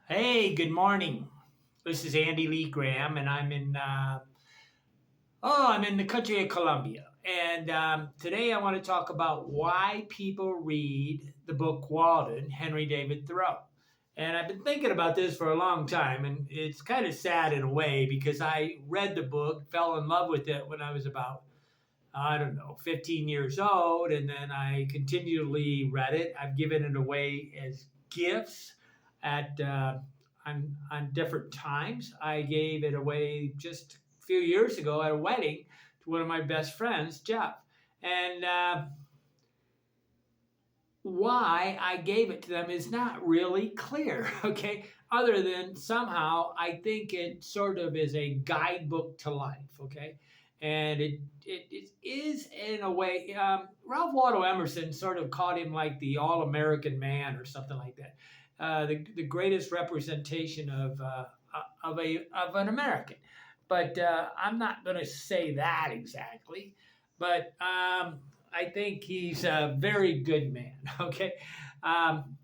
Hey, good morning. This is Andy Lee Graham, and I'm in the country of Colombia. And today I want to talk about why people read the book Walden, Henry David Thoreau. And I've been thinking about this for a long time, and it's kind of sad in a way because I read the book, fell in love with it when I was about, I don't know, 15 years old, and then I continually read it. I've given it away as gifts at on different times. I gave it away just a few years ago at a wedding to one of my best friends, Jeff, and why I gave it to them is not really clear. Okay, other than somehow I think it sort of is a guidebook to life. Okay, and it is in a way. Ralph Waldo Emerson sort of called him like the all-American man or something like that, the greatest representation of an American. But I'm not going to say that exactly. But I think he's a very good man. Okay, um,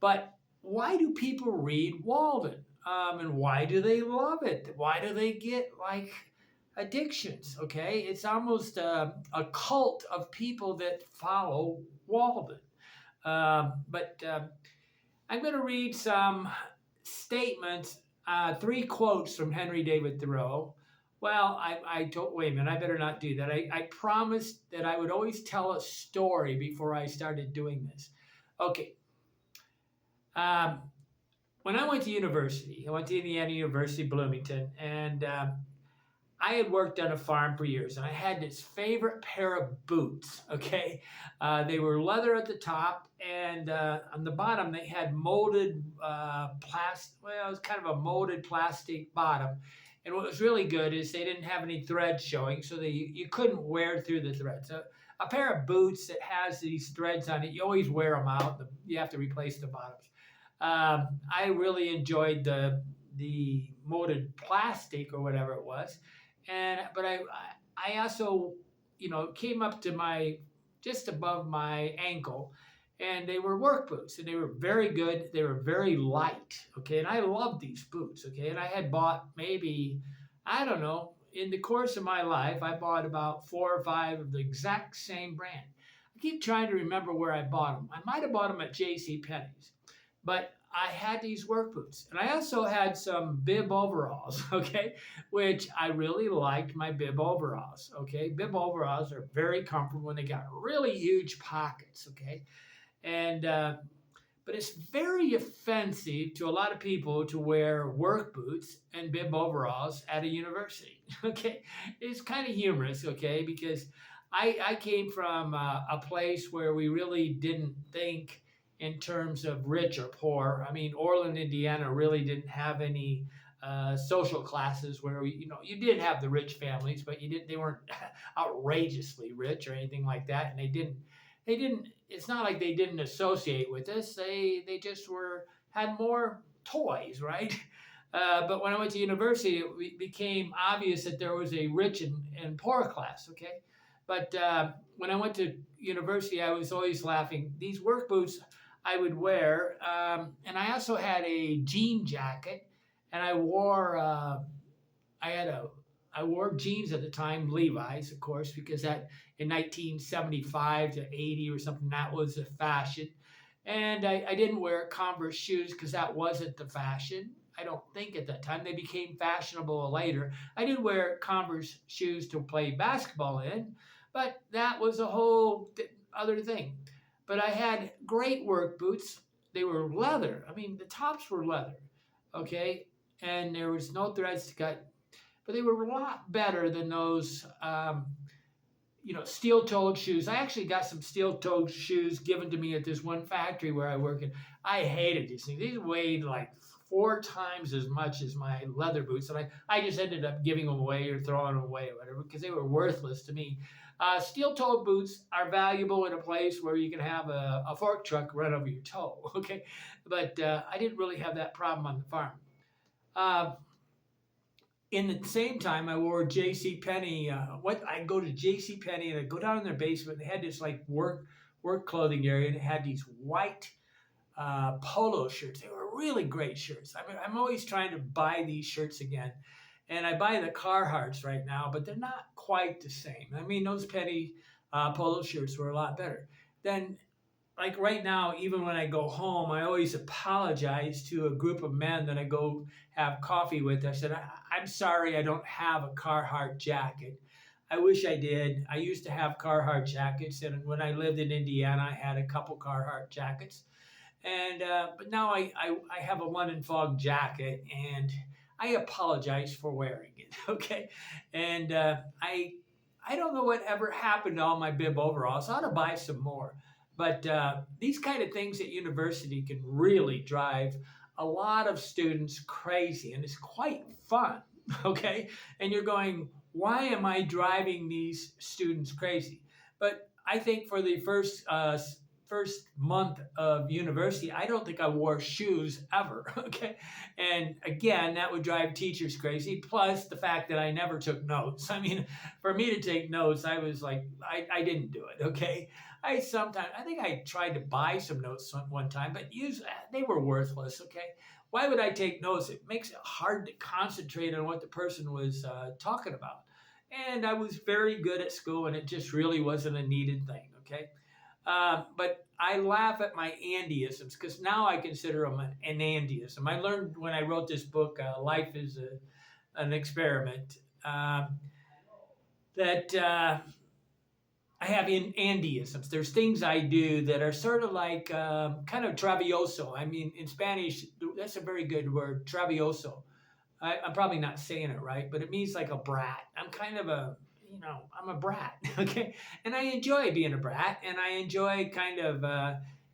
but why do people read Walden? And why do they love it? Why do they get like addictions? Okay, it's almost a cult of people that follow Walden. But I'm going to read some statements, three quotes from Henry David Thoreau. Well, I told, wait a minute, I better not do that. I promised that I would always tell a story before I started doing this. Okay. Um, when I went to university, I went to Indiana University, Bloomington, and I had worked on a farm for years, and I had this favorite pair of boots. Okay, they were leather at the top, and on the bottom they had molded plastic. Well, it was kind of a molded plastic bottom. And what was really good is they didn't have any threads showing, so you couldn't wear through the threads. So a pair of boots that has these threads on it, you always wear them out. You have to replace the bottoms. I really enjoyed the molded plastic or whatever it was, and but I also came up to my just above my ankle, and they were work boots, and they were very good. They were very light, okay, and I loved these boots, okay, and I had bought maybe, I don't know, in the course of my life I bought about four or five of the exact same brand. I keep trying to remember where I bought them. I might have bought them at J.C. Penney's, but I had these work boots, and I also had some bib overalls, okay, which I really liked my bib overalls, okay. Bib overalls are very comfortable and they got really huge pockets, okay, and but it's very offensive to a lot of people to wear work boots and bib overalls at a university. Okay, it's kind of humorous, okay, because I came from a place where we really didn't think in terms of rich or poor. I mean, Orland, Indiana really didn't have any social classes where you did have the rich families, but they weren't outrageously rich or anything like that, and they didn't. It's not like they didn't associate with us. They just had more toys, right? But when I went to university, it became obvious that there was a rich and poor class. Okay, but when I went to university, I was always laughing. These work boots I would wear, and I also had a jean jacket, and I had a I wore jeans at the time, Levi's, of course, because that in 1975 to 80 or something, that was the fashion. And I didn't wear Converse shoes because that wasn't the fashion. I don't think at that time. They became fashionable later. I did wear Converse shoes to play basketball in, but that was a whole other thing. But I had great work boots. They were leather. I mean, the tops were leather, okay? And there was no threads to cut, but they were a lot better than those steel-toed shoes. I actually got some steel-toed shoes given to me at this one factory where I work in. I hated these things. These weighed like four times as much as my leather boots, and I just ended up giving them away or throwing them away or whatever because they were worthless to me. Steel-toed boots are valuable in a place where you can have a fork truck run over your toe, okay? But I didn't really have that problem on the farm. Uh, in the same time, I wore J.C. Penney. What I go to J.C. Penney and I go down in their basement. They had this like work clothing area, and it had these white polo shirts. They were really great shirts. I'm always trying to buy these shirts again. And I buy the Carhartts right now, but they're not quite the same. I mean, those penny polo shirts were a lot better. Then, like right now, even when I go home, I always apologize to a group of men that I go have coffee with. I said, I'm sorry I don't have a Carhartt jacket. I wish I did. I used to have Carhartt jackets, and when I lived in Indiana, I had a couple Carhartt jackets. And but now I have a London Fog jacket, and I apologize for wearing it. Okay, and I don't know what ever happened to all my bib overalls. I ought to buy some more. But these kind of things at university can really drive a lot of students crazy, and it's quite fun. Okay, and you're going, why am I driving these students crazy? But I think for the first month of university, I don't think I wore shoes ever. Okay. And again, that would drive teachers crazy. Plus the fact that I never took notes. I mean, for me to take notes, I was like, I didn't do it. Okay. I think I tried to buy some notes one time, but usually they were worthless. Okay. Why would I take notes? It makes it hard to concentrate on what the person was talking about. And I was very good at school, and it just really wasn't a needed thing. Okay. But I laugh at my Andyisms because now I consider them an Andyism. I learned when I wrote this book, Life is an Experiment, that I have in Andyisms. There's things I do that are sort of like kind of travioso. I mean, in Spanish, that's a very good word, travioso. I'm probably not saying it right, but it means like a brat. I'm kind of I'm a brat, okay? And I enjoy being a brat, and I enjoy kind of,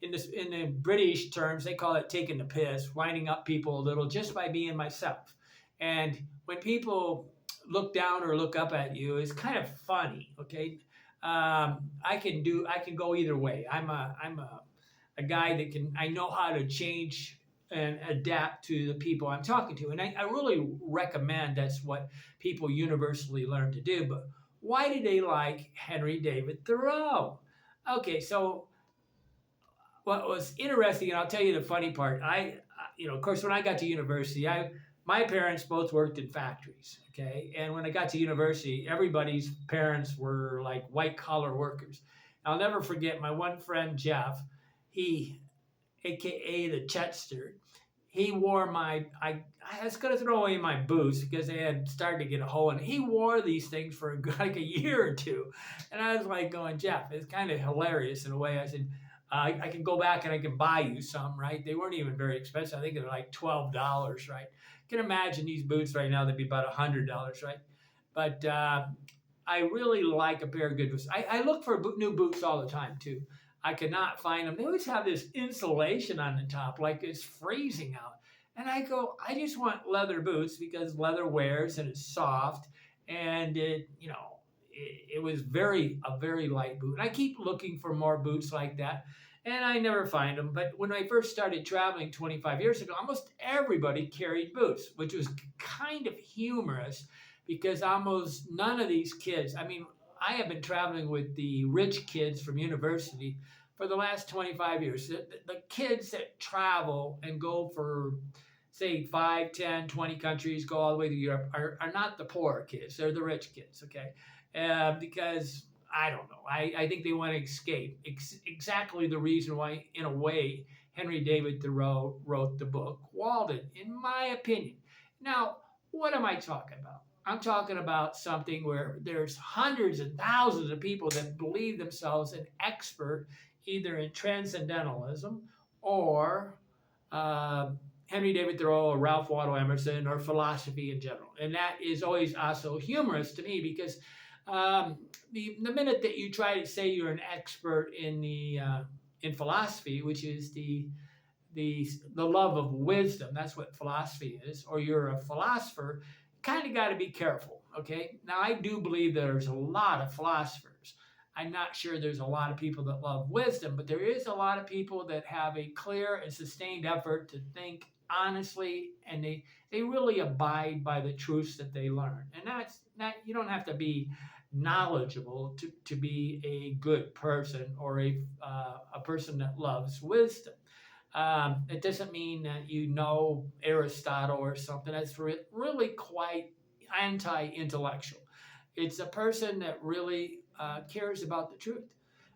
in the British terms, they call it taking the piss, winding up people a little just by being myself. And when people look down or look up at you, it's kind of funny, okay? I can go either way. I'm a guy that I know how to change and adapt to the people I'm talking to. And I really recommend that's what people universally learn to do. But why do they like Henry David Thoreau? Okay, so what was interesting, and I'll tell you the funny part. Of course, when I got to university, my parents both worked in factories. Okay, and when I got to university, everybody's parents were like white collar workers. I'll never forget my one friend Jeff. He, AKA the Chetster, he wore I was going to throw away my boots because they had started to get a hole in it. He wore these things for like a year or two. And I was like going, Jeff, it's kind of hilarious in a way. I said, I can go back and I can buy you some, right? They weren't even very expensive. I think they're like $12, right? You can imagine these boots right now, they'd be about $100, right? But I really like a pair of good boots. I look for new boots all the time too. I cannot find them. They always have this insulation on the top, like it's freezing out. And I go, I just want leather boots because leather wears and it's soft. And it was a very light boot. And I keep looking for more boots like that. And I never find them. But when I first started traveling 25 years ago, almost everybody carried boots, which was kind of humorous because almost none of these kids, I mean, I have been traveling with the rich kids from university for the last 25 years. The kids that travel and go for, say, 5, 10, 20 countries, go all the way to Europe, are not the poor kids. They're the rich kids, okay? Because, I don't know, I think they want to escape. Exactly the reason why, in a way, Henry David Thoreau wrote the book Walden, in my opinion. Now, what am I talking about? I'm talking about something where there's hundreds and thousands of people that believe themselves an expert either in transcendentalism or Henry David Thoreau or Ralph Waldo Emerson or philosophy in general. And that is always also humorous to me because the minute that you try to say you're an expert in philosophy, which is the love of wisdom, that's what philosophy is, or you're a philosopher, kind of got to be careful, okay? Now, I do believe there's a lot of philosophers. I'm not sure there's a lot of people that love wisdom, but there is a lot of people that have a clear and sustained effort to think honestly, and they really abide by the truths that they learn. And you don't have to be knowledgeable to be a good person or a person that loves wisdom. It doesn't mean that you know Aristotle or something. That's really quite anti-intellectual. It's a person that really cares about the truth.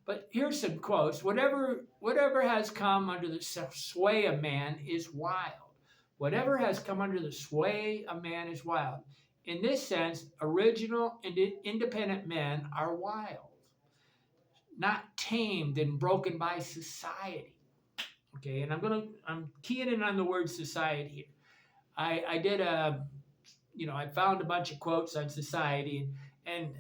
But here's some quotes. Whatever has come under the sway of man is wild. Whatever has come under the sway of man is wild. In this sense, original and independent men are wild, not tamed and broken by society. Okay, and I'm keying in on the word society here. I did I found a bunch of quotes on society, and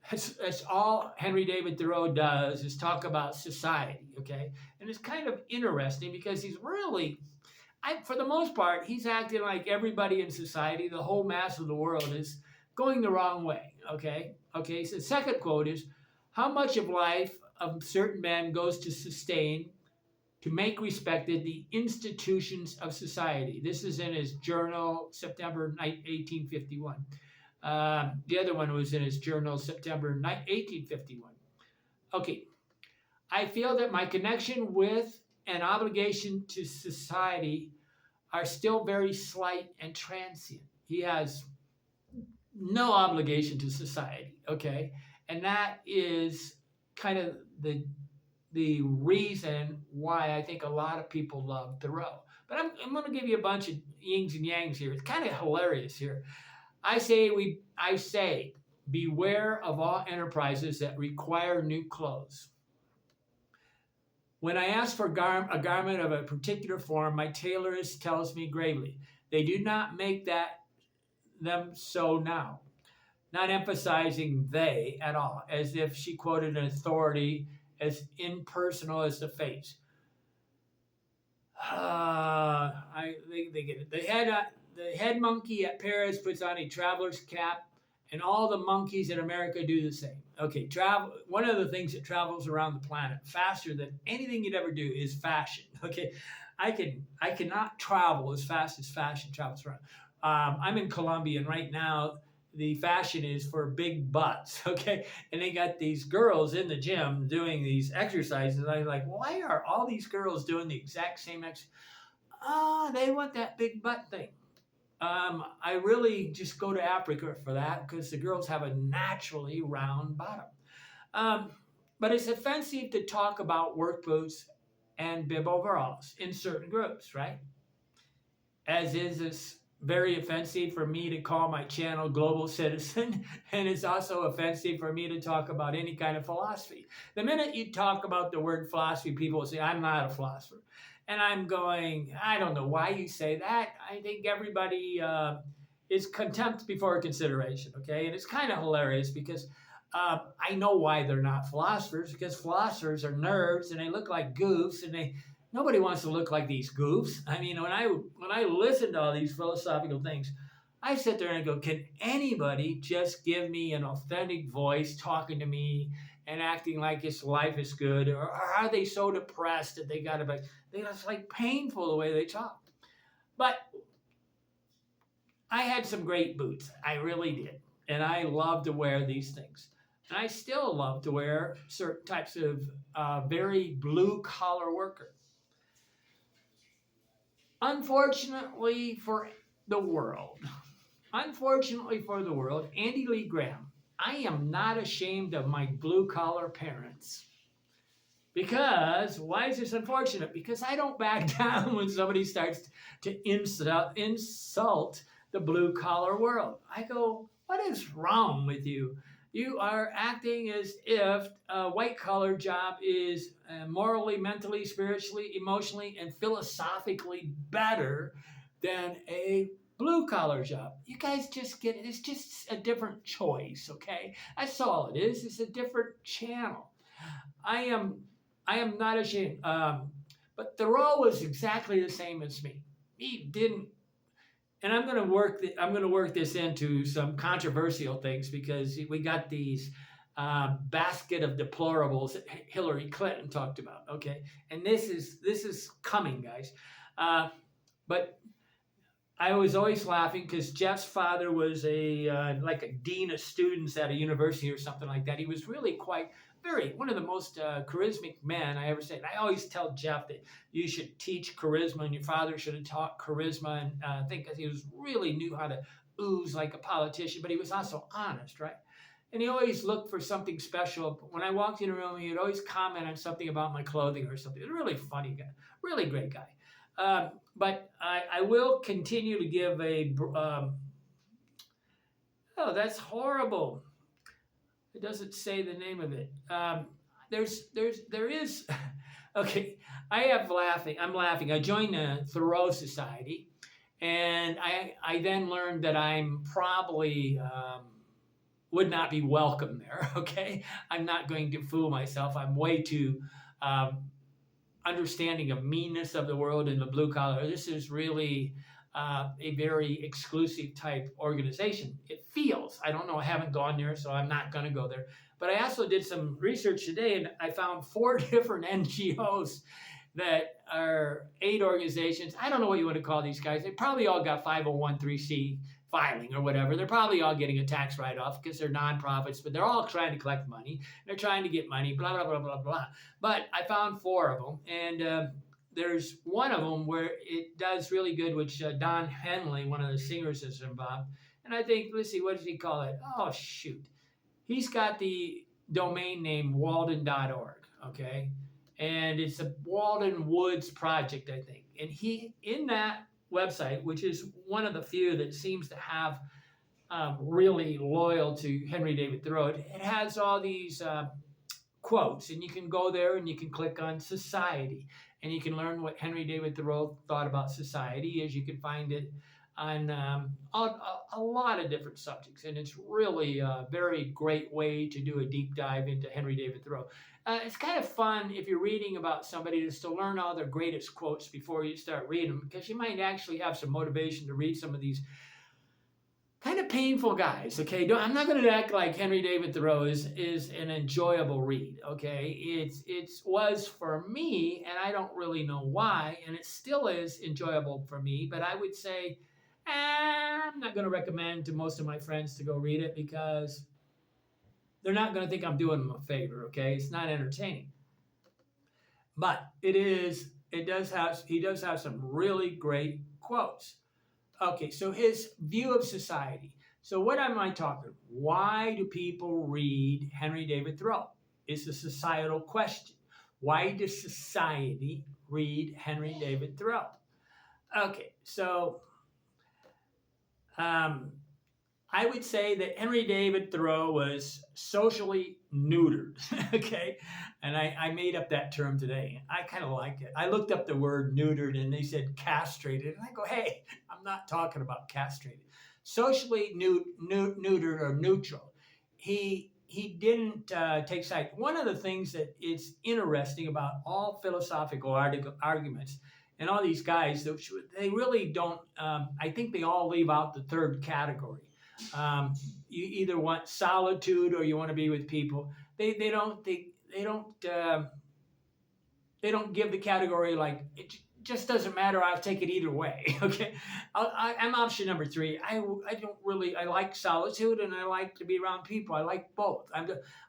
that's all Henry David Thoreau does is talk about society. Okay, and it's kind of interesting because he's really, for the most part, he's acting like everybody in society, the whole mass of the world, is going the wrong way. Okay. So the second quote is, "How much of life of certain men goes to sustain, to make respected the institutions of society." This is in his journal, September 1851. The other one was in his journal, September 1851. Okay. "I feel that my connection with and obligation to society are still very slight and transient." He has no obligation to society, okay? And that is kind of the reason why I think a lot of people love Thoreau. But I'm going to give you a bunch of yings and yangs here. It's kind of hilarious here. I say, beware of all enterprises that require new clothes. When I ask for a garment of a particular form, my tailorist tells me gravely, they do not make them so now. Not emphasizing they at all, as if she quoted an authority as impersonal as the fates. They get it. The head monkey at Paris puts on a traveler's cap, and all the monkeys in America do the same. Okay, travel. One of the things that travels around the planet faster than anything you'd ever do is fashion. Okay, I cannot travel as fast as fashion travels around. I'm in Colombia, and right now the fashion is for big butts, okay? And they got these girls in the gym doing these exercises. I'm like, why are all these girls doing the exact same exercise? They want that big butt thing. I really just go to Africa for that because the girls have a naturally round bottom. But it's offensive to talk about work boots and bib overalls in certain groups, right? As is this very offensive for me to call my channel Global Citizen, and it's also offensive for me to talk about any kind of philosophy. The minute you talk about the word philosophy, people will say, I'm not a philosopher. And I'm going, I don't know why you say that. I think everybody is contempt before consideration, okay? And it's kind of hilarious because I know why they're not philosophers, because philosophers are nerds and they look like goofs, and nobody wants to look like these goofs. I mean, when I listen to all these philosophical things, I sit there and go, can anybody just give me an authentic voice talking to me and acting like his life is good? Or are they so depressed that it's like painful the way they talk? But I had some great boots. I really did. And I love to wear these things. And I still love to wear certain types of very blue-collar worker. Unfortunately for the world, Andy Lee Graham, I am not ashamed of my blue-collar parents. Because, why is this unfortunate? Because I don't back down when somebody starts to insult the blue-collar world. I go, what is wrong with you? You are acting as if a white-collar job is morally, mentally, spiritually, emotionally, and philosophically better than a blue-collar job. You guys just get it. It's just a different choice, okay? That's all it is. It's a different channel. I am not ashamed. But Thoreau was exactly the same as me. He didn't. And I'm going to work this into some controversial things because we got these basket of deplorables that Hillary Clinton talked about. Okay, and this is coming, guys. But I was always laughing because Jeff's father was like a dean of students at a university or something like that. He was really quite one of the most charismatic men I ever said. I always tell Jeff that you should teach charisma, and your father should have taught charisma. And I think he was really knew how to ooze like a politician, but he was also honest, right? And he always looked for something special. When I walked in a room, he would always comment on something about my clothing or something. A really funny guy, really great guy. But I will continue to give a. Oh, that's horrible. It doesn't say the name of it. There is. Okay, I have laughing. I'm laughing. I joined the Thoreau Society, and I then learned that I'm probably would not be welcome there. Okay, I'm not going to fool myself. I'm way too um, understanding of meanness of the world in the blue collar. This is really a very exclusive type organization. It feels. I don't know. I haven't gone there, so I'm not going to go there. But I also did some research today, and I found 4 different NGOs that are aid organizations. I don't know what you want to call these guys. They probably all got 501(c) filing or whatever. They're probably all getting a tax write-off because they're nonprofits, but they're all trying to collect money. They're trying to get money, blah, blah, blah, blah, blah. But I found 4 of them, and there's one of them where it does really good, which Don Henley, one of the singers, is involved. And I think, let's see, what does he call it? Oh, shoot. He's got the domain name walden.org, okay? And it's a Walden Woods project, I think. And he, in that website, which is one of the few that seems to have really loyal to Henry David Thoreau, it has all these quotes, and you can go there and you can click on society, and you can learn what Henry David Thoreau thought about society, as you can find it on a lot of different subjects. And it's really a very great way to do a deep dive into Henry David Thoreau. It's kind of fun if you're reading about somebody just to learn all their greatest quotes before you start reading them, because you might actually have some motivation to read some of these kind of painful guys, okay? I'm not going to act like Henry David Thoreau is an enjoyable read, okay? It was for me, and I don't really know why, and it still is enjoyable for me, but I would say I'm not going to recommend to most of my friends to go read it, because they're not going to think I'm doing them a favor, okay? It's not entertaining. But he does have some really great quotes. Okay, so his view of society. So what am I talking? Why do people read Henry David Thoreau? It's a societal question. Why does society read Henry David Thoreau? Okay, so I would say that Henry David Thoreau was socially neutered, okay? And I made up that term today. I kind of like it. I looked up the word neutered, and they said castrated. And I go, hey, I'm not talking about castrated. Socially neutered or neutral. He didn't take side. One of the things that is interesting about all philosophical arguments and all these guys, they really don't, I think they all leave out the third category. You either want solitude or you want to be with people. They don't give the category like it just doesn't matter. I'll take it either way. Okay, I'm option number 3. I like solitude, and I like to be around people. I like both.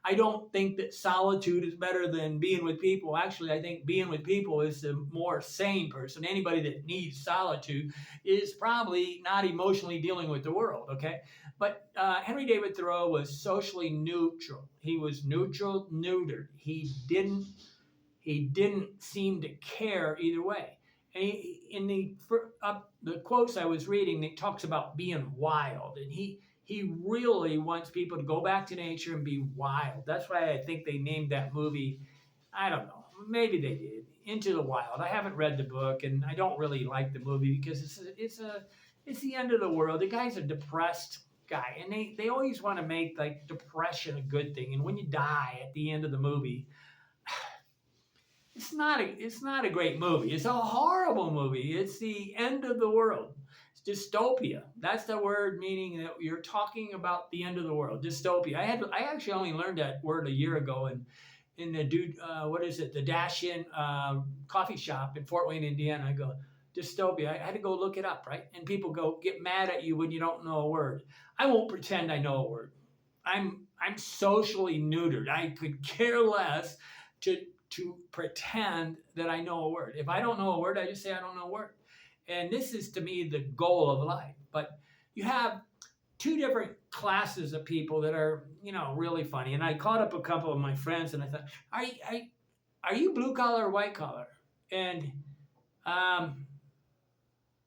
I don't think that solitude is better than being with people. Actually, I think being with people is the more sane person. Anybody that needs solitude is probably not emotionally dealing with the world. Okay, but Henry David Thoreau was socially neutral. He was neutered. He didn't seem to care either way. And in the quotes I was reading, it talks about being wild, and he really wants people to go back to nature and be wild. That's why I think they named that movie. I don't know. Maybe they did. Into the Wild. I haven't read the book, and I don't really like the movie because it's the end of the world. The guy's a depressed guy, and they always want to make like depression a good thing. And when you die at the end of the movie, it's not a great movie. It's a horrible movie. It's the end of the world. It's dystopia. That's the word, meaning that you're talking about the end of the world. Dystopia. I actually only learned that word a year ago in the Dash In coffee shop in Fort Wayne, Indiana. I go, dystopia. I had to go look it up, right? And people get mad at you when you don't know a word. I won't pretend I know a word. I'm socially neutered. I could care less to pretend that I know a word. If I don't know a word, I just say I don't know a word. And this is to me the goal of life. But you have two different classes of people that are, really funny. And I caught up a couple of my friends and I thought, are you blue collar or white collar? And um,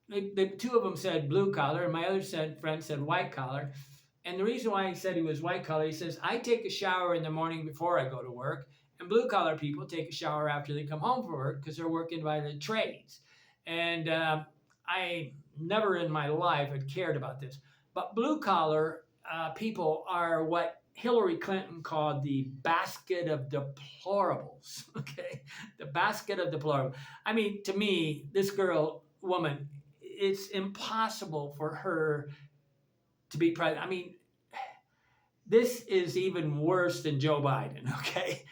the two of them said blue collar, and my other friend said white collar. And the reason why he said he was white collar, he says, I take a shower in the morning before I go to work, and blue collar people take a shower after they come home from work because they're working by the trades. And I never in my life had cared about this. But blue collar people are what Hillary Clinton called the basket of deplorables. Okay, the basket of deplorables. I mean, to me, this woman, it's impossible for her to be president. I mean, this is even worse than Joe Biden, okay?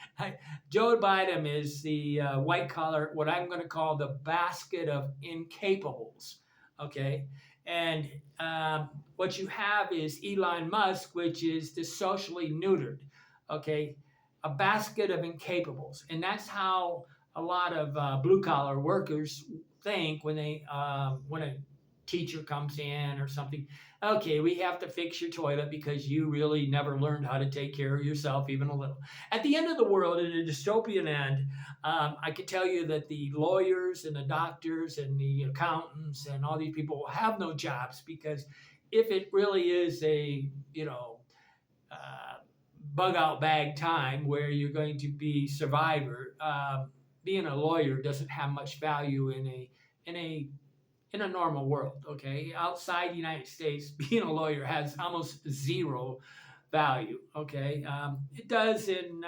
Joe Biden is the white collar, what I'm going to call the basket of incapables, okay? And what you have is Elon Musk, which is the socially neutered, okay? A basket of incapables. And that's how a lot of blue collar workers think when a teacher comes in or something. Okay, we have to fix your toilet because you really never learned how to take care of yourself even a little. At the end of the world, in a dystopian end, I can tell you that the lawyers and the doctors and the accountants and all these people will have no jobs, because if it really is a, uh, bug out bag time where you're going to be survivor, being a lawyer doesn't have much value in a in a normal world. Okay, outside the United States, being a lawyer has almost zero value. Okay, it does in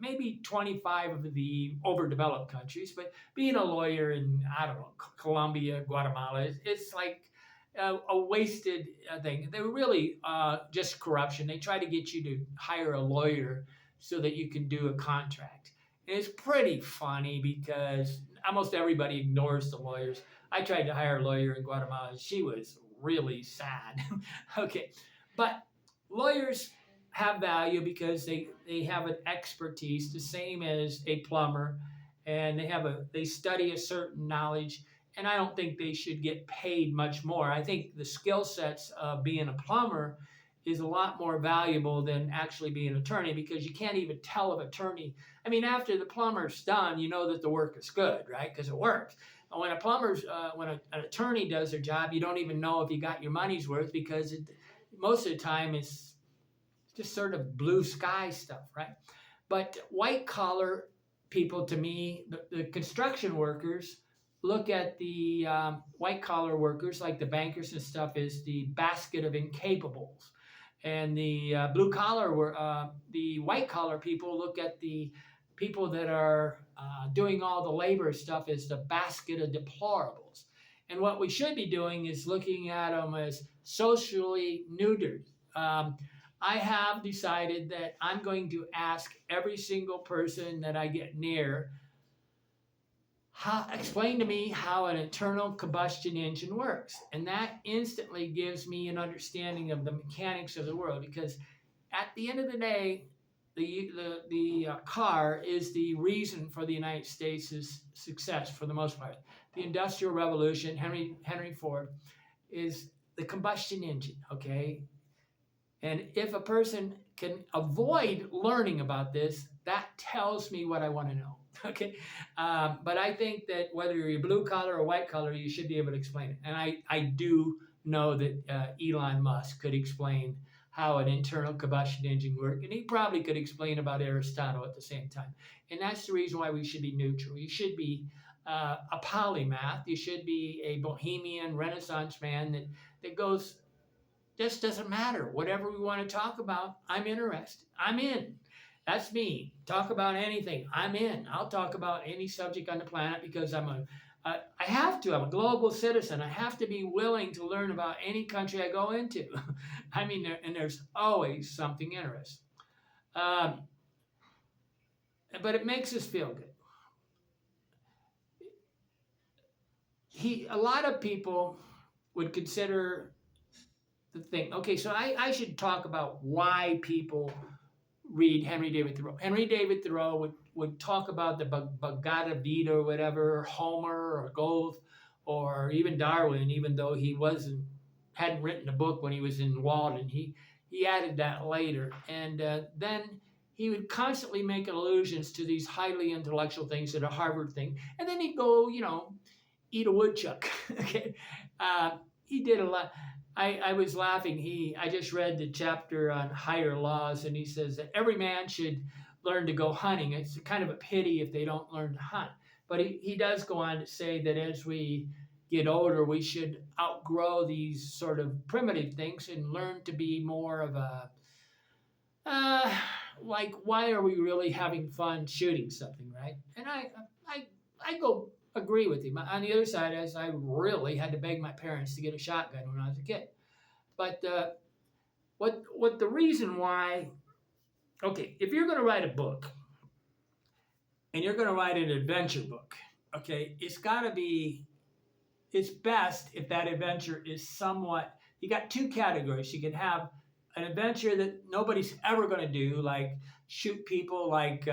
maybe 25 of the overdeveloped countries, but being a lawyer in, I don't know, Colombia, Guatemala, it's like a wasted thing. They're really just corruption. They try to get you to hire a lawyer so that you can do a contract. And it's pretty funny because almost everybody ignores the lawyers. I tried to hire a lawyer in Guatemala, and she was really sad. Okay, but lawyers have value because they have an expertise the same as a plumber, and they study a certain knowledge. And I don't think they should get paid much more. I think the skill sets of being a plumber is a lot more valuable than actually being an attorney, because you can't even tell an attorney. I mean, after the plumber's done, you know that the work is good, right? Because it works. When an attorney does their job, you don't even know if you got your money's worth, because most of the time it's just sort of blue sky stuff, right? But white collar people, to me, the construction workers look at the white collar workers, like the bankers and stuff, is the basket of incapables. And the the white collar people look at the people that are doing all the labor stuff as the basket of deplorables. And what we should be doing is looking at them as socially neutered. I have decided that I'm going to ask every single person that I get near, explain to me how an internal combustion engine works. And that instantly gives me an understanding of the mechanics of the world, because at the end of the day, the car is the reason for the United States' success for the most part. The Industrial Revolution, Henry Ford, is the combustion engine, okay? And if a person can avoid learning about this, that tells me what I want to know. Okay, but I think that whether you're blue collar or white collar, you should be able to explain it. And I do know that Elon Musk could explain how an internal combustion engine works, and he probably could explain about Aristotle at the same time. And that's the reason why we should be neutral. You should be a polymath. You should be a bohemian Renaissance man that goes, this doesn't matter. Whatever we want to talk about, I'm interested. I'm in. That's me. Talk about anything. I'm in. I'll talk about any subject on the planet because I have to. I'm a global citizen. I have to be willing to learn about any country I go into. I mean, and there's always something interesting. Um, but it makes us feel good. A lot of people would consider the thing. Okay, so I should talk about why people read Henry David Thoreau. Henry David Thoreau would talk about the Bhagavad Gita or whatever, Homer or Goethe, or even Darwin, even though he hadn't written a book when he was in Walden. He added that later, and then he would constantly make allusions to these highly intellectual things at a Harvard thing, and then he'd go, eat a woodchuck. Okay, uh, he did a lot. I was laughing. I just read the chapter on higher laws, and he says that every man should learn to go hunting. It's kind of a pity if they don't learn to hunt. But he does go on to say that as we get older, we should outgrow these sort of primitive things and learn to be more of a uh, like, why are we really having fun shooting something, right? And I go agree with him. On the other side, as I really had to beg my parents to get a shotgun when I was a kid. But what the reason why? Okay, if you're going to write a book and you're going to write an adventure book, okay, it's best if that adventure is somewhat. You got two categories. You can have an adventure that nobody's ever going to do, like shoot people, like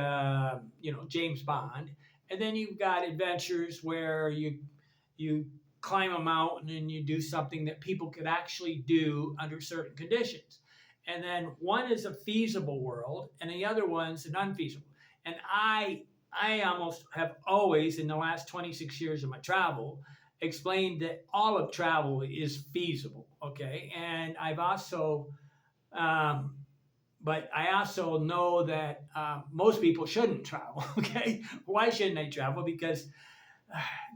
James Bond, and then you've got adventures where you climb a mountain and you do something that people could actually do under certain conditions. And then one is a feasible world, and the other one's an unfeasible. And I almost have always, in the last 26 years of my travel, explained that all of travel is feasible. Okay, and I've also um, but I also know that most people shouldn't travel. Okay, why shouldn't they travel? Because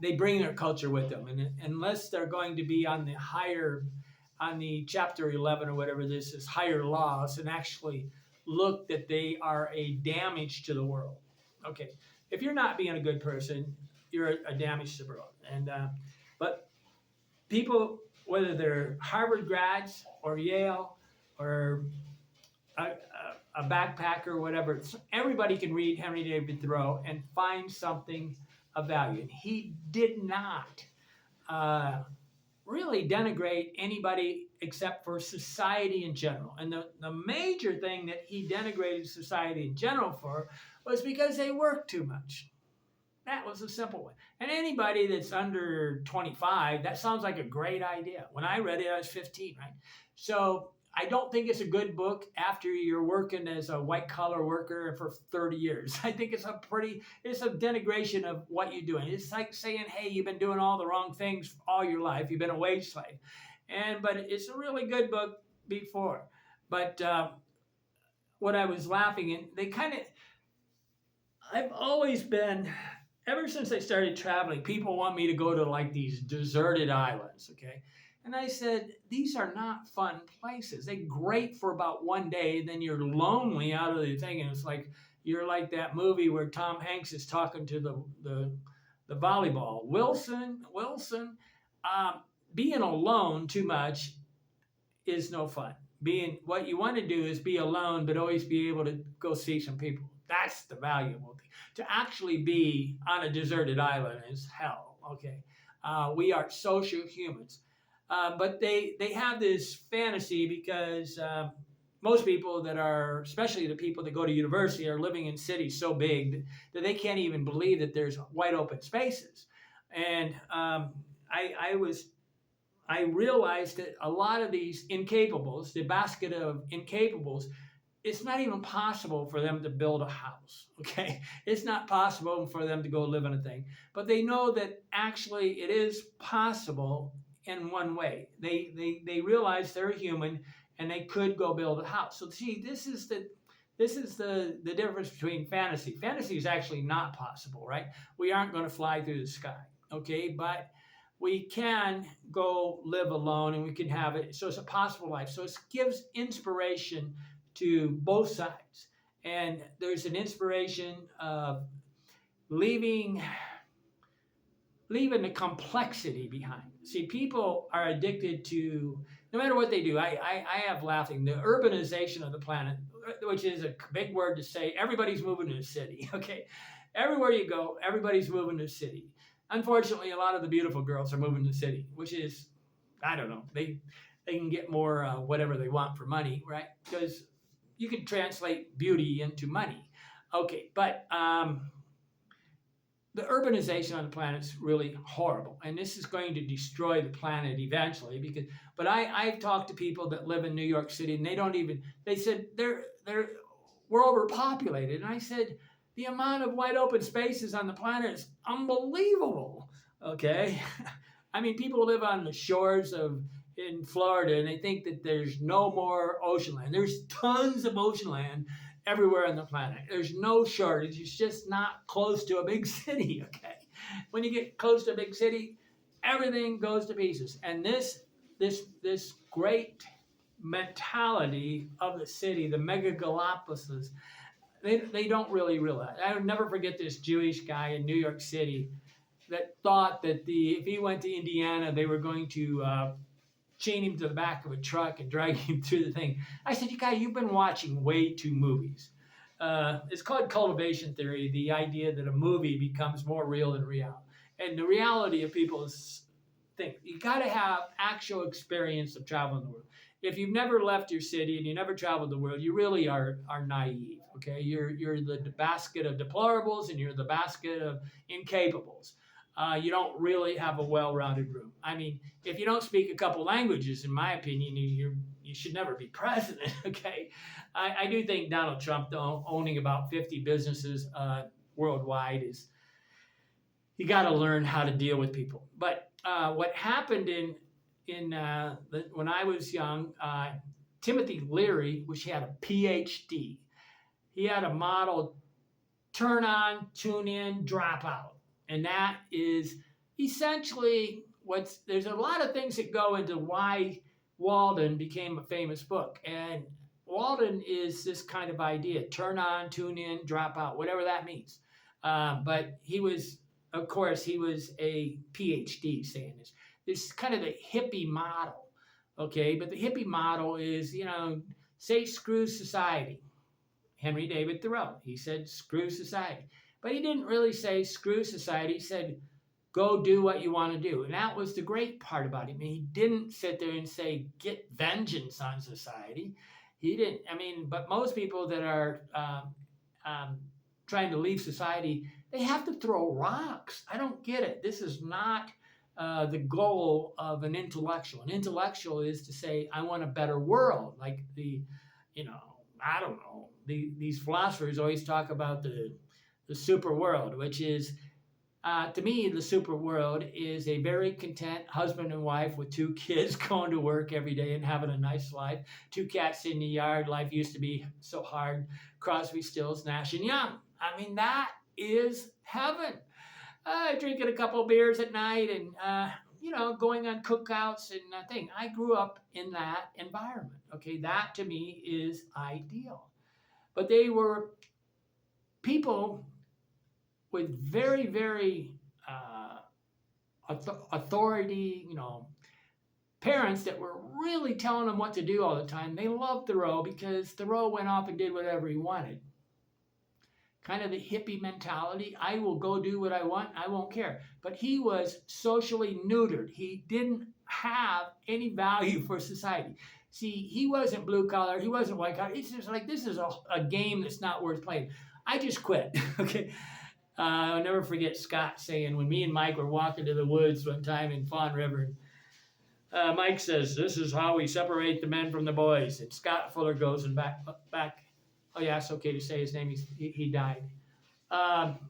they bring their culture with them, and unless they're going to be on the chapter 11 or whatever this is, higher laws, and actually look that they are a damage to the world. Okay, if you're not being a good person, you're a damage to the world. And but people, whether they're Harvard grads or Yale or a backpacker or whatever, everybody can read Henry David Thoreau and find something of value. And he did not uh, really denigrate anybody except for society in general. And the major thing that he denigrated society in general for was because they work too much. That was a simple one. And anybody that's under 25, that sounds like a great idea. When I read it, I was 15, right? So I don't think it's a good book after you're working as a white collar worker for 30 years. I think it's a denigration of what you're doing. It's like saying, hey, you've been doing all the wrong things all your life. You've been a wage slave. But it's a really good book before. But what I was laughing at, I've always been, ever since I started traveling, people want me to go to like these deserted islands, okay? And I said, these are not fun places. They're great for about one day, then you're lonely out of the thing, and it's like you're like that movie where Tom Hanks is talking to the volleyball. Wilson, being alone too much is no fun. What you want to do is be alone, but always be able to go see some people. That's the valuable thing. To actually be on a deserted island is hell. Okay, we are social humans, but they have this fantasy because most people that are, especially the people that go to university, are living in cities so big that they can't even believe that there's wide open spaces. And I realized that a lot of these incapables, the basket of incapables, it's not even possible for them to build a house. Okay, it's not possible for them to go live in a thing, but they know that actually it is possible in one way. They realize they're human and they could go build a house. So see, this is the difference between fantasy. Fantasy is actually not possible, right? We aren't going to fly through the sky. Okay, but we can go live alone and we can have it. So it's a possible life. So it gives inspiration to both sides. And there's an inspiration of leaving the complexity behind. See, people are addicted to, no matter what they do, I have laughing, the urbanization of the planet, which is a big word to say, everybody's moving to the city, okay? Everywhere you go, everybody's moving to the city. Unfortunately, a lot of the beautiful girls are moving to the city, which is, I don't know, they can get more whatever they want for money, right? Because you can translate beauty into money. Okay, but the urbanization on the planet is really horrible, and this is going to destroy the planet eventually. But I've talked to people that live in New York City, and they said we're overpopulated, and I said the amount of wide open spaces on the planet is unbelievable. Okay, I mean, people live on the shores of in Florida, and they think that there's no more ocean land. There's tons of ocean land everywhere on the planet. There's no shortage. It's just not close to a big city. Okay, when you get close to a big city, everything goes to pieces. And this great mentality of the city, the megagalopolises, they don't really realize. I will never forget this Jewish guy in New York City that thought that if he went to Indiana, they were going to chain him to the back of a truck and drag him through the thing. I said, you guys, you've been watching way too movies. It's called cultivation theory, the idea that a movie becomes more real than real. And the reality of people's thing, you got to have actual experience of traveling the world. If you've never left your city and you never traveled the world, you really are naive. Okay, you're the basket of deplorables and you're the basket of incapables. You don't really have a well-rounded room. I mean, if you don't speak a couple languages, in my opinion, you should never be president. Okay, I do think Donald Trump owning about 50 businesses worldwide is, you got to learn how to deal with people. But what happened when I was young, Timothy Leary, which he had a PhD, he had a model: turn on, tune in, drop out. And that is essentially there's a lot of things that go into why Walden became a famous book. And Walden is this kind of idea: turn on, tune in, drop out, whatever that means. But he was a PhD saying this. This is kind of the hippie model. Okay, but the hippie model is, say screw society. Henry David Thoreau, he said screw society. But he didn't really say screw society. He said, go do what you want to do. And that was the great part about him. He didn't sit there and say, get vengeance on society. He didn't. But most people that are trying to leave society, they have to throw rocks. I don't get it. This is not the goal of an intellectual. An intellectual is to say, I want a better world. Like I don't know. These philosophers always talk about the super world, which is, to me, the super world is a very content husband and wife with 2 kids going to work every day and having a nice life, 2 cats in the yard. Life used to be so hard. Crosby, Stills, Nash and Young. That is heaven. Drinking a couple of beers at night and, going on cookouts and thing. I grew up in that environment. Okay, that to me is ideal. But they were people with very, very authority, parents that were really telling them what to do all the time. They loved Thoreau because Thoreau went off and did whatever he wanted. Kind of the hippie mentality. I will go do what I want. I won't care. But he was socially neutered. He didn't have any value for society. See, he wasn't blue collar. He wasn't white collar. It's just like, this is a game that's not worth playing. I just quit. Okay. I'll never forget Scott saying, when me and Mike were walking to the woods one time in Fawn River, Mike says, this is how we separate the men from the boys. And Scott Fuller goes and back. Oh yeah, it's okay to say his name. He died.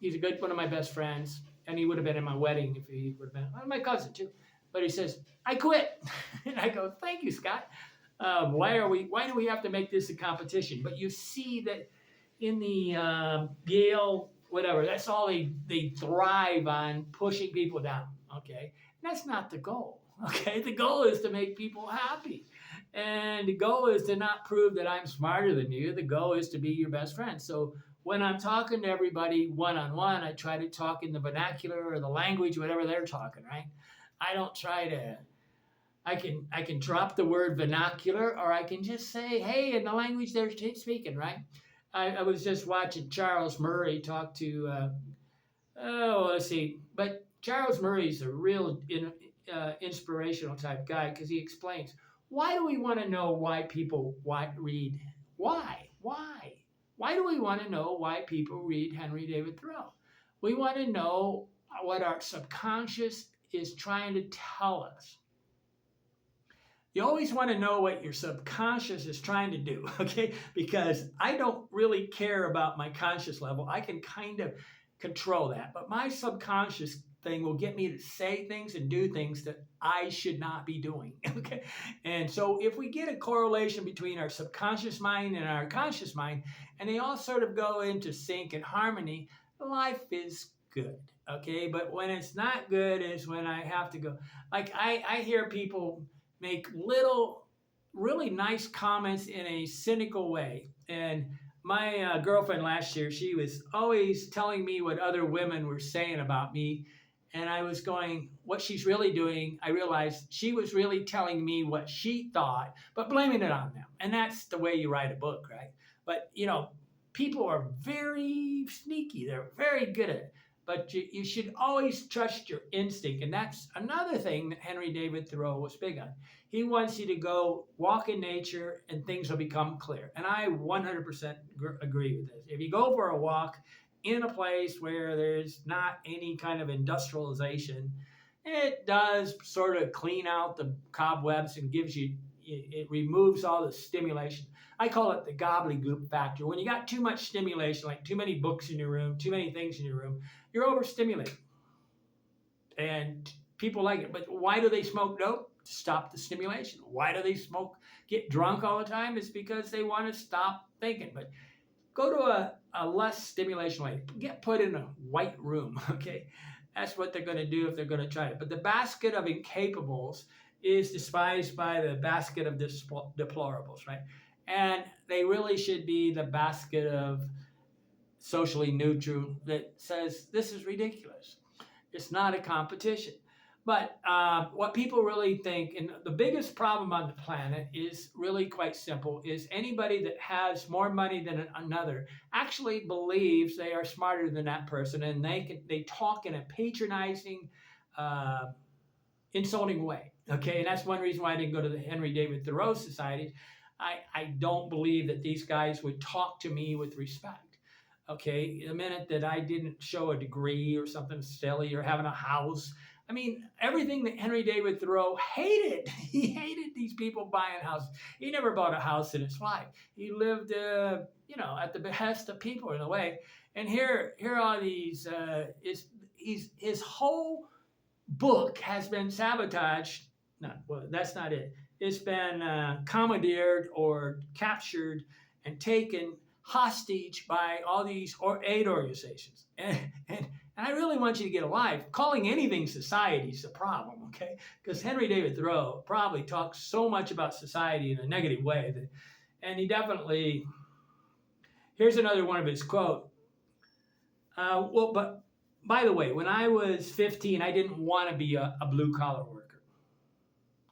He's a good one of my best friends, and he would have been in my wedding if he would have been my cousin too. But he says, I quit. And I go, thank you, Scott. Why do we have to make this a competition? But you see that in the Yale, whatever, that's all they thrive on, pushing people down. Okay, that's not the goal. Okay, the goal is to make people happy. And the goal is to not prove that I'm smarter than you. The goal is to be your best friend. So when I'm talking to everybody one-on-one, I try to talk in the vernacular or the language, whatever they're talking, right? I don't try to, I can drop the word vernacular, or I can just say, hey, in the language they're speaking, right? I was just watching Charles Murray talk to, let's see. But Charles Murray's a real inspirational type guy, because he explains, Why do we want to know why people read? Why? Why? Why do we want to know why people read Henry David Thoreau? We want to know what our subconscious is trying to tell us. You always want to know what your subconscious is trying to do, okay? Because I don't really care about my conscious level. I can kind of control that. But my subconscious thing will get me to say things and do things that I should not be doing, okay? And so if we get a correlation between our subconscious mind and our conscious mind, and they all sort of go into sync and harmony, life is good, okay? But when it's not good is when I have to go. Like I hear people make little, really nice comments in a cynical way. And my girlfriend last year, she was always telling me what other women were saying about me. And I was going, what she's really doing, I realized she was really telling me what she thought, but blaming it on them. And that's the way you write a book, right? But, people are very sneaky. They're very good at it. But you should always trust your instinct. And that's another thing that Henry David Thoreau was big on. He wants you to go walk in nature and things will become clear. And I 100% agree with this. If you go for a walk in a place where there's not any kind of industrialization, it does sort of clean out the cobwebs and it removes all the stimulation. I call it the gobbledygook factor. When you got too much stimulation, like too many books in your room, too many things in your room, you're overstimulated. And people like it. But why do they smoke dope? To stop the stimulation. Why do they get drunk all the time? It's because they want to stop thinking. But go to a less stimulation way. Get put in a white room, okay? That's what they're going to do if they're going to try it. But the basket of incapables is despised by the basket of deplorables, right? And they really should be the basket of socially neutral that says this is ridiculous. It's not a competition. But what people really think, and the biggest problem on the planet is really quite simple, is anybody that has more money than another actually believes they are smarter than that person, and they talk in a patronizing, insulting way. Okay, and that's one reason why I didn't go to the Henry David Thoreau Society. I don't believe that these guys would talk to me with respect. Okay, the minute that I didn't show a degree or something silly or having a house, I mean, everything that Henry David Thoreau hated. He hated these people buying houses. He never bought a house in his life. He lived, at the behest of people in a way. And here are these. His whole book has been sabotaged. No, well, that's not it. It's been commandeered or captured and taken hostage by all these aid organizations. And I really want you to get alive. Calling anything society is a problem, okay? Because Henry David Thoreau probably talks so much about society in a negative way. And he definitely, here's another one of his quotes. But by the way, when I was 15, I didn't want to be a blue-collar worker.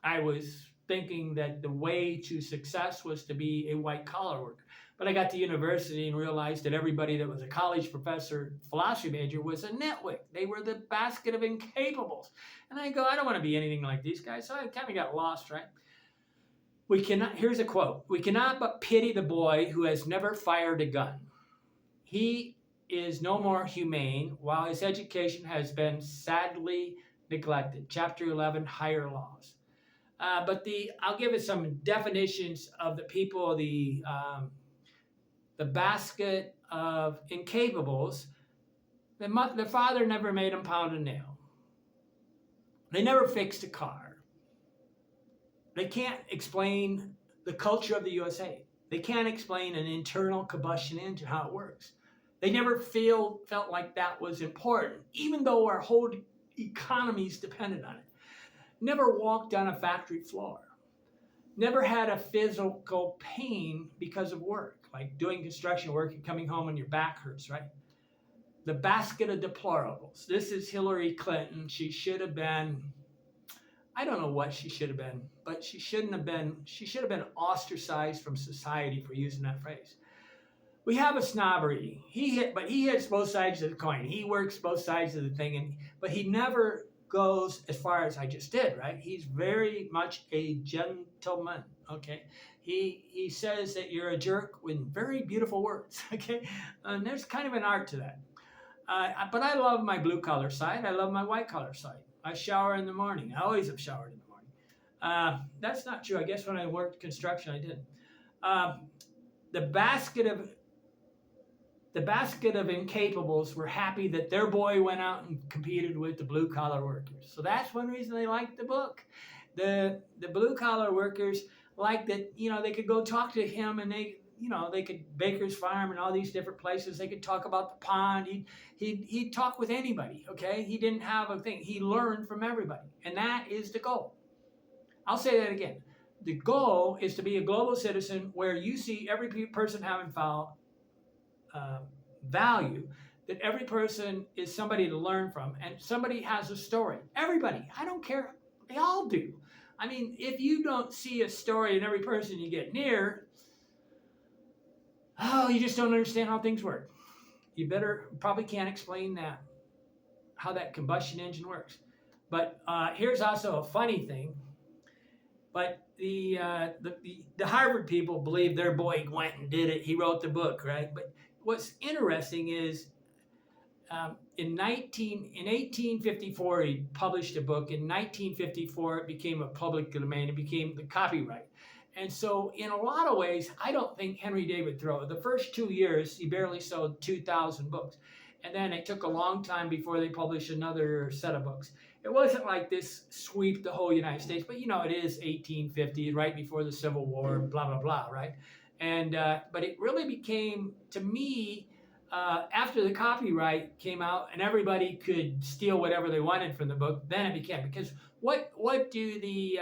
I was thinking that the way to success was to be a white-collar worker. But I got to university and realized that everybody that was a college professor, philosophy major, was a nitwit. They were the basket of incapables. And I go, I don't want to be anything like these guys. So I kind of got lost, right? Here's a quote. We cannot but pity the boy who has never fired a gun. He is no more humane, while his education has been sadly neglected. Chapter 11, Higher Laws. I'll give it some definitions of the people, the basket of incapables. The father never made them pound a nail. They never fixed a car. They can't explain the culture of the USA. They can't explain an internal combustion engine, how it works. They never felt like that was important, even though our whole economy is dependent on it. Never walked on a factory floor. Never had a physical pain because of work, like doing construction work and coming home and your back hurts, right? The basket of deplorables. This is Hillary Clinton. She should have been, I don't know what she should have been, but she should have been ostracized from society for using that phrase. We have a snobbery. He hits both sides of the coin. He works both sides of the thing, but he never goes as far as I just did, right? He's very much a gentleman, okay? He says that you're a jerk with very beautiful words, okay? And there's kind of an art to that. But I love my blue collar side. I love my white collar side. I shower in the morning. I always have showered in the morning. That's not true. I guess when I worked construction, I did. Uh, the basket of the basket of incapables were happy that their boy went out and competed with the blue collar workers. So that's one reason they liked the book. The blue collar workers liked that, they could go talk to him, and they could Baker's Farm and all these different places. They could talk about the pond. He'd talk with anybody. Okay, he didn't have a thing. He learned from everybody, and that is the goal. I'll say that again. The goal is to be a global citizen where you see every person having value, that every person is somebody to learn from, and somebody has a story. Everybody, I don't care, they all do. I mean, if you don't see a story in every person you get near, you just don't understand how things work. You probably can't explain that, how that combustion engine works. But here's also a funny thing. But the Harvard people believe their boy went and did it. He wrote the book, right? But what's interesting is in 1854, he published a book. In 1954, it became a public domain. It became the copyright. And so in a lot of ways, I don't think Henry David Thoreau, the first 2 years, he barely sold 2,000 books. And then it took a long time before they published another set of books. It wasn't like this sweep the whole United States, but it is 1850, right before the Civil War, blah, blah, blah, right? And but it really became, to me, after the copyright came out and everybody could steal whatever they wanted from the book, then it became, because what do the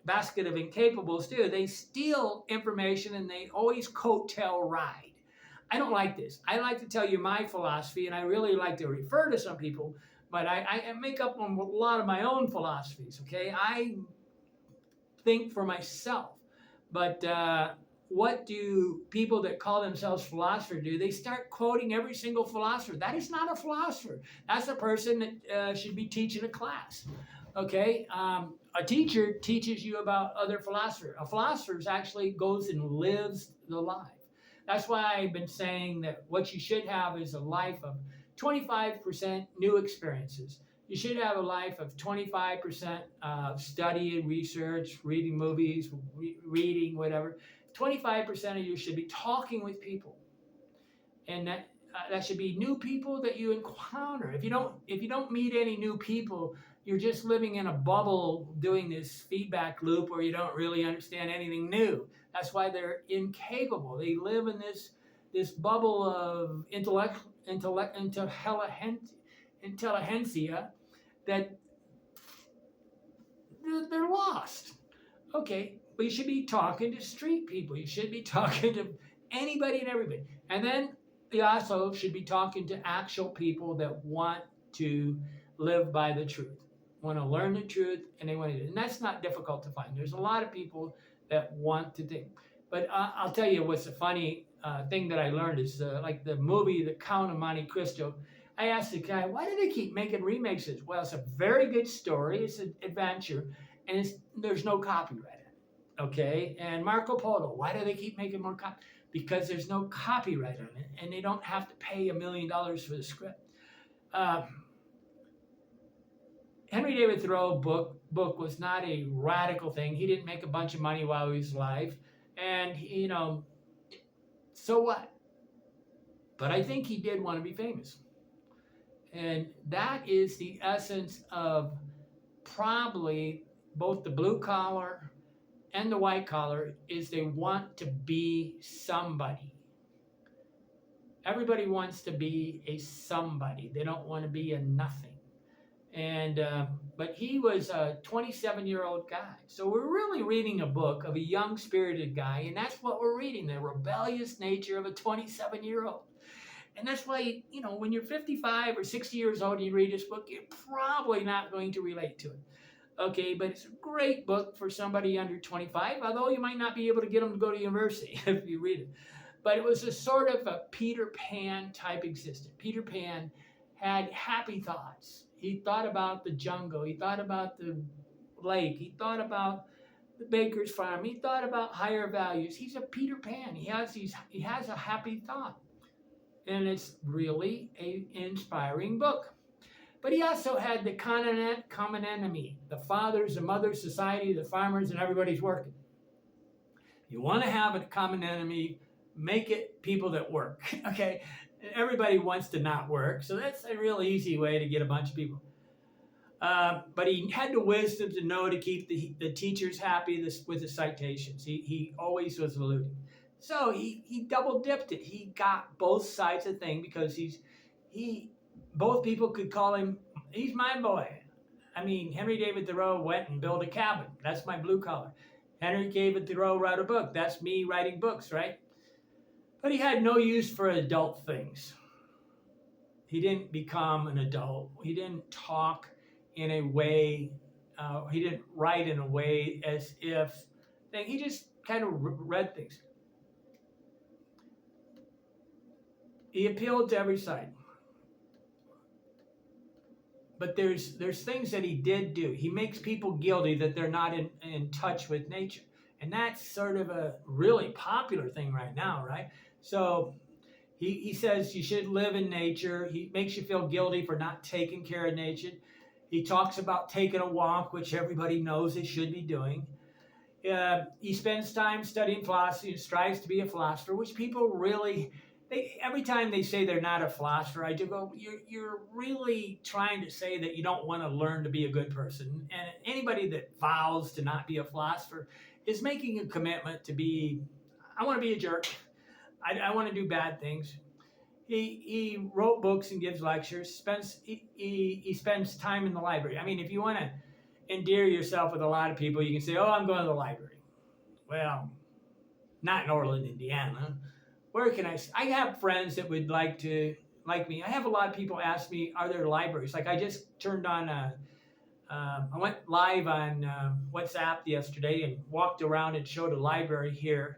basket of incapables do? They steal information and they always coattail ride. I don't like this. I like to tell you my philosophy, and I really like to refer to some people, but I make up on a lot of my own philosophies, okay? I think for myself. But what do people that call themselves philosophers do? They start quoting every single philosopher. That is not a philosopher. That's a person that should be teaching a class, okay? A teacher teaches you about other philosophers. A philosopher actually goes and lives the life. That's why I've been saying that what you should have is a life of 25% new experiences. You should have a life of 25% study and research, reading movies, reading whatever. 25% of you should be talking with people, and that should be new people that you encounter. If you don't meet any new people, you're just living in a bubble doing this feedback loop where you don't really understand anything new. That's why they're incapable. They live in this bubble of intelligentsia that they're lost. Okay, but you should be talking to street people. You should be talking to anybody and everybody. And then you also should be talking to actual people that want to live by the truth, want to learn the truth, and they want to do it. And that's not difficult to find. There's a lot of people that want to think. But I'll tell you what's a funny thing that I learned is like the movie The Count of Monte Cristo. I asked the guy, why do they keep making remakes of this? Well, it's a very good story. It's an adventure, and there's no copyright in it, okay? And Marco Polo, why do they keep making more copies? Because there's no copyright on it, and they don't have to pay $1 million for the script. Henry David Thoreau book was not a radical thing. He didn't make a bunch of money while he was alive, and so what? But I think he did want to be famous. And that is the essence of probably both the blue collar and the white collar, is they want to be somebody. Everybody wants to be a somebody. They don't want to be a nothing. And but he was a 27-year-old guy. So we're really reading a book of a young, spirited guy, and that's what we're reading, the rebellious nature of a 27-year-old. And that's why, when you're 55 or 60 years old and you read this book, you're probably not going to relate to it. Okay, but it's a great book for somebody under 25, although you might not be able to get them to go to university if you read it. But it was a sort of a Peter Pan type existence. Peter Pan had happy thoughts. He thought about the jungle. He thought about the lake. He thought about the baker's farm. He thought about higher values. He's a Peter Pan. He has a happy thought. And it's really an inspiring book. But he also had the common enemy, the fathers, the mothers, society, the farmers, and everybody's working. You want to have a common enemy, make it people that work, okay? Everybody wants to not work, so that's a real easy way to get a bunch of people. But he had the wisdom to know to keep the teachers happy with the citations. He always was alluding. So he double dipped it. He got both sides of the thing because both people could call him, he's my boy. I mean, Henry David Thoreau went and built a cabin. That's my blue collar. Henry David Thoreau wrote a book. That's me writing books, right? But he had no use for adult things. He didn't become an adult. He didn't talk in a way, he didn't write in a way as if, he just kind of read things. He appealed to every side. But there's things that he did do. He makes people guilty that they're not in touch with nature. And that's sort of a really popular thing right now, right? So he says you should live in nature. He makes you feel guilty for not taking care of nature. He talks about taking a walk, which everybody knows they should be doing. He spends time studying philosophy and strives to be a philosopher, which people really, every time they say they're not a philosopher, I do go, you're really trying to say that you don't want to learn to be a good person. And anybody that vows to not be a philosopher is making a commitment to be, I want to be a jerk. I want to do bad things. He wrote books and gives lectures. He spends time in the library. I mean, if you want to endear yourself with a lot of people, you can say, oh, I'm going to the library. Well, not in Orland, Indiana. Where can I have friends that would like me. I have a lot of people ask me, are there libraries? Like I just turned on I went live on WhatsApp yesterday and walked around and showed a library here.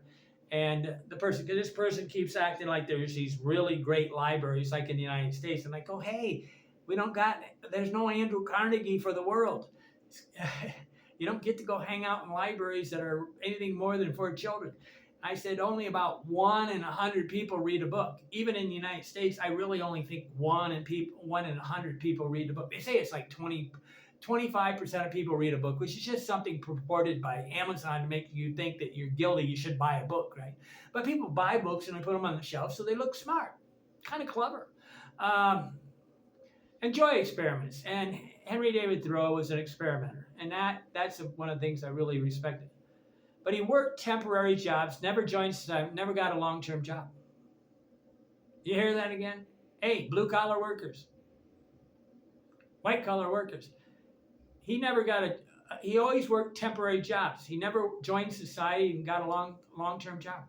And this person keeps acting like there's these really great libraries like in the United States. I'm like, oh, hey, there's no Andrew Carnegie for the world. You don't get to go hang out in libraries that are anything more than for children. I said only about 1 in 100 people read a book. Even in the United States, I really only think 1 in 100 people read a book. They say it's like 25% of people read a book, which is just something purported by Amazon to make you think that you're guilty, you should buy a book, right? But people buy books and they put them on the shelf so they look smart, kind of clever. Enjoy experiments. And Henry David Thoreau was an experimenter. And that's one of the things I really respected. But he worked temporary jobs, never joined society, never got a long-term job. You hear that again? Hey, blue-collar workers, white-collar workers. He always worked temporary jobs. He never joined society and got a long-term job.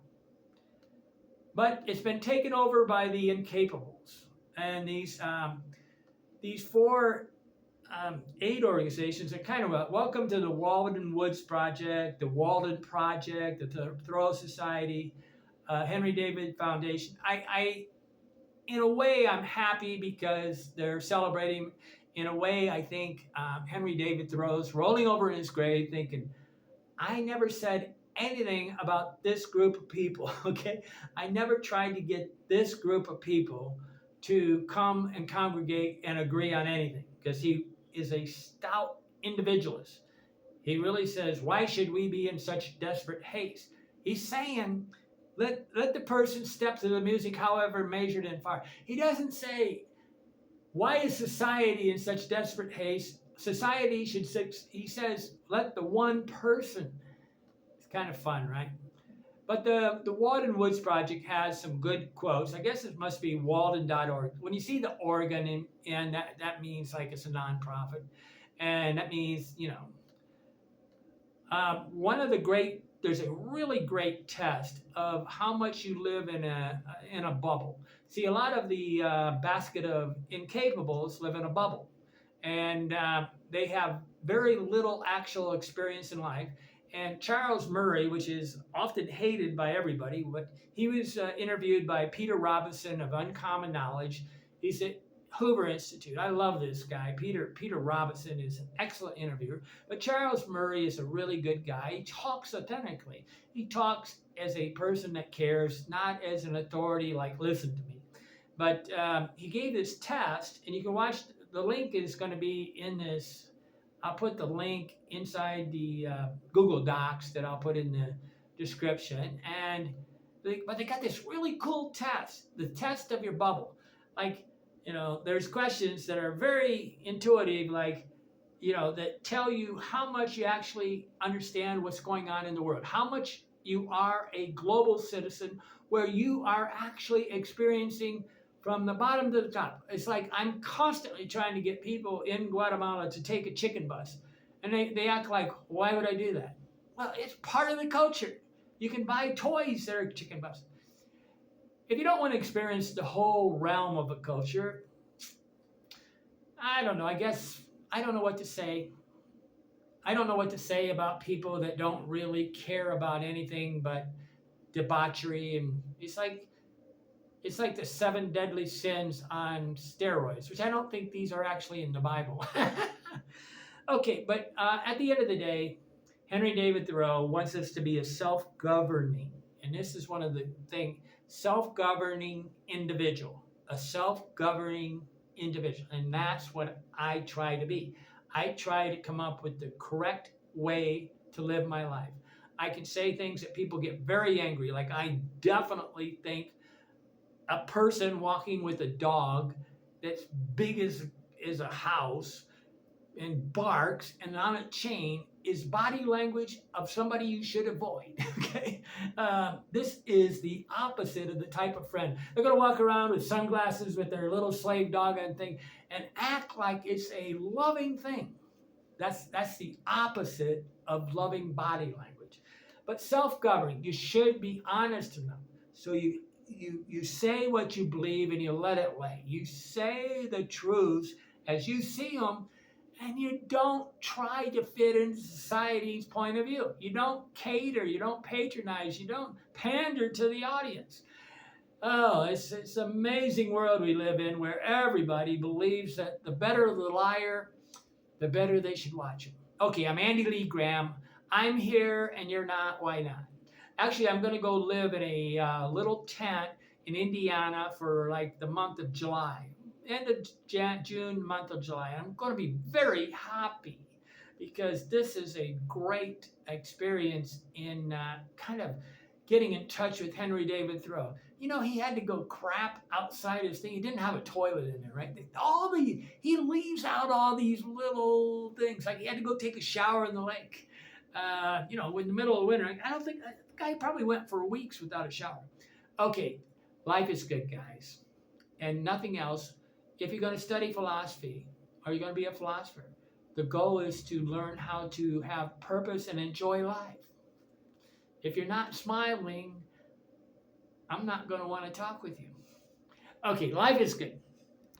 But it's been taken over by the incapables. And these 4 aid organizations are kind of welcome to the Walden Woods Project, the Walden Project, the Thoreau Society, Henry David Foundation. In a way, I'm happy because they're celebrating. In a way, I think Henry David Thoreau's rolling over in his grave thinking, I never said anything about this group of people, okay? I never tried to get this group of people to come and congregate and agree on anything because he is a stout individualist. He really says, why should we be in such desperate haste? He's saying, let the person step to the music however measured and far. He doesn't say, why is society in such desperate haste? Society he says, let the one person. It's kind of fun, right? But the Walden Woods Project has some good quotes. I guess it must be walden.org. When you see the Oregon, and that means like it's a nonprofit. And that means, there's a really great test of how much you live in a bubble. See, a lot of the basket of incapables live in a bubble. And they have very little actual experience in life. And Charles Murray, which is often hated by everybody, but he was interviewed by Peter Robinson of Uncommon Knowledge. He said, Hoover Institute. I love this guy. Peter Robinson is an excellent interviewer. But Charles Murray is a really good guy. He talks authentically. He talks as a person that cares, not as an authority like, listen to me. But he gave this test, and you can watch. The link is going to be in this. I'll put the link inside the Google Docs that I'll put in the description. But they got this really cool test, the test of your bubble. Like, there's questions that are very intuitive, like, that tell you how much you actually understand what's going on in the world, how much you are a global citizen, where you are actually experiencing from the bottom to the top. It's like I'm constantly trying to get people in Guatemala to take a chicken bus. And they act like, why would I do that? Well, it's part of the culture. You can buy toys that are chicken bus. If you don't want to experience the whole realm of a culture, I don't know. I guess I don't know what to say. I don't know what to say about people that don't really care about anything but debauchery. And it's like the 7 deadly sins on steroids, which I don't think these are actually in the Bible. Okay, but at the end of the day, Henry David Thoreau wants us to be a self-governing, and this is one of the things, self-governing individual, a self-governing individual, and that's what I try to be. I try to come up with the correct way to live my life. I can say things that people get very angry, like I definitely think a person walking with a dog that's big as a house and barks and on a chain is body language of somebody you should avoid. Okay, this is the opposite of the type of friend. They're going to walk around with sunglasses with their little slave dog and thing and act like it's a loving thing. That's the opposite of loving body language. But self-governing, you should be honest enough. So you say what you believe and you let it lay. You say the truths as you see them, and you don't try to fit into society's point of view. You don't cater, you don't patronize, you don't pander to the audience. Oh, it's an amazing world we live in, where everybody believes that the better the liar, the better they should watch him. Okay, I'm Andy Lee Graham. I'm here and you're not. Why not? Actually, I'm going to go live in a little tent in Indiana for like the month of July. End of June, month of July. I'm going to be very happy because this is a great experience in kind of getting in touch with Henry David Thoreau. He had to go crap outside his thing. He didn't have a toilet in there, right? He leaves out all these little things. Like he had to go take a shower in the lake. In the middle of winter. I don't think, the guy probably went for weeks without a shower. Okay, life is good, guys. And nothing else. If you're going to study philosophy, or you're going to be a philosopher, the goal is to learn how to have purpose and enjoy life. If you're not smiling, I'm not going to want to talk with you. Okay, life is good.